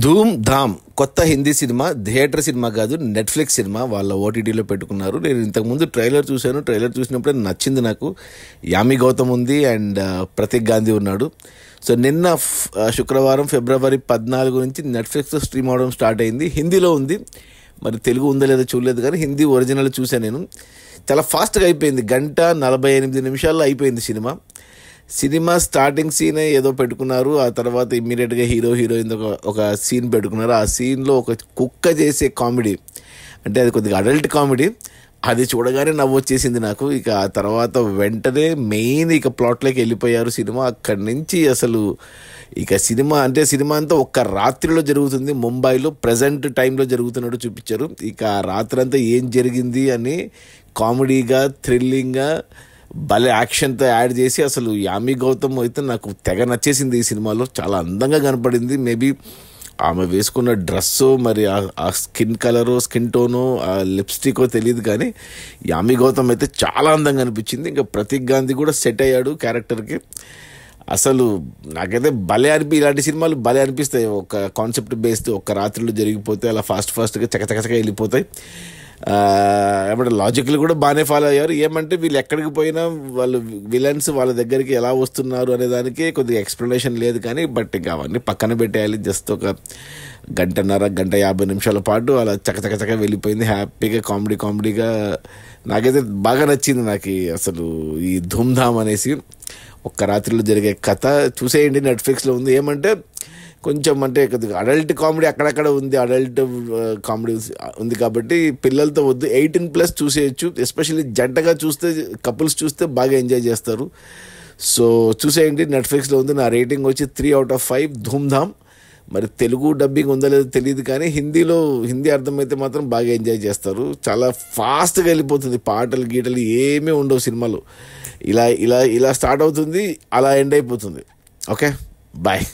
ధూమ్ ధామ్ కొత్త Hindi cinema. Theatre cinema కాదు, Netflix cinema. వాళ్ళ ఓటీటీలో పెట్టుకున్నారు. నేను ఇంతకుముందు ట్రైలర్ చూశాను. ట్రైలర్ చూసినప్పుడే నచ్చింది నాకు. యామి గౌతమ్ ఉంది అండ్ ప్రతీక్ గాంధీ ఉన్నాడు. సో నిన్న శుక్రవారం ఫిబ్రవరి 14 నుంచి నెట్ఫ్లిక్స్లో స్ట్రీమ్ అవడం స్టార్ట్ అయింది. హిందీలో ఉంది. మరి తెలుగు ఉందో లేదో చూడలేదు, కానీ హిందీ ఒరిజినల్ చూశాను నేను. చాలా ఫాస్ట్గా అయిపోయింది. 1:48 అయిపోయింది సినిమా స్టార్టింగ్ సీనే ఏదో పెట్టుకున్నారు. ఆ తర్వాత ఇమ్మీడియట్గా హీరోయిన్ ఒక సీన్ పెట్టుకున్నారు. ఆ సీన్లో ఒక కుక్క చేసే కామెడీ, అంటే అది కొద్దిగా అడల్ట్ కామెడీ. అది చూడగానే నవ్వు వచ్చేసింది నాకు. ఇక ఆ తర్వాత వెంటనే మెయిన్ ప్లాట్లోకి వెళ్ళిపోయారు సినిమా. అక్కడి నుంచి అసలు సినిమా అంతా ఒక్క రాత్రిలో జరుగుతుంది. ముంబైలో ప్రజెంట్ టైంలో జరుగుతున్నట్టు చూపించారు. ఇక ఆ రాత్రి అంతా ఏం జరిగింది అని కామెడీగా, థ్రిల్లింగ్గా, భలే యాక్షన్తో యాడ్ చేసి అసలు యామి గౌతమ్ అయితే నాకు తెగ నచ్చేసింది ఈ సినిమాలో. చాలా అందంగా కనపడింది. మేబీ ఆమె వేసుకున్న డ్రెస్సో, మరి ఆ స్కిన్ కలరో, స్కిన్ టోనో, ఆ లిప్స్టికో తెలియదు, కానీ యామి గౌతమ్ అయితే చాలా అందంగా అనిపించింది. ఇంకా ప్రతీక్ గాంధీ కూడా సెట్ అయ్యాడు క్యారెక్టర్కి. అసలు నాకైతే ఇలాంటి సినిమాలు భలే అనిపిస్తాయి. ఒక కాన్సెప్ట్ బేస్డ్ ఒక్క రాత్రిలో జరిగిపోతే అలా ఫాస్ట్గా చకచకగా వెళ్ళిపోతాయి. ఏమంటే లాజిక్లు కూడా బాగానే ఫాలో అయ్యారు. ఏమంటే వీళ్ళు ఎక్కడికి పోయినా వాళ్ళు విలన్స్ వాళ్ళ దగ్గరికి ఎలా వస్తున్నారు అనే దానికి కొద్దిగా ఎక్స్ప్లెనేషన్ లేదు, కానీ బట్ ఇంకా అవన్నీ పక్కన పెట్టేయాలి. జస్ట్ ఒక 1:50 పాటు అలా చకచకగా వెళ్ళిపోయింది. హ్యాపీగా కామెడీగా నాకైతే బాగా నచ్చింది. నాకు అసలు ఈ ధూమ్ ధామ్ అనేసి ఒక్క రాత్రిలో జరిగే కథ చూసేయండి. నెట్ఫ్లిక్స్లో ఉంది. ఏమంటే కొంచెం కొద్దిగా అడల్ట్ కామెడీ అక్కడక్కడ ఉంది. అడల్ట్ కామెడీ ఉంది కాబట్టి పిల్లలతో వద్దు, 18+ చూసేయచ్చు. ఎస్పెషల్లీ జంటగా చూస్తే, కపుల్స్ చూస్తే బాగా ఎంజాయ్ చేస్తారు. సో చూసేయండి, నెట్ఫ్లిక్స్లో ఉంది. నా రేటింగ్ వచ్చి 3/5 ధూమ్ ధామ్. మరి తెలుగు డబ్బింగ్ ఉందో లేదో తెలియదు, కానీ హిందీ అర్థమైతే మాత్రం బాగా ఎంజాయ్ చేస్తారు. చాలా ఫాస్ట్గా వెళ్ళిపోతుంది. పాటలు గీటలు ఏమీ ఉండవు సినిమాలో. ఇలా స్టార్ట్ అవుతుంది, అలా ఎండ్ అయిపోతుంది. Okay, bye.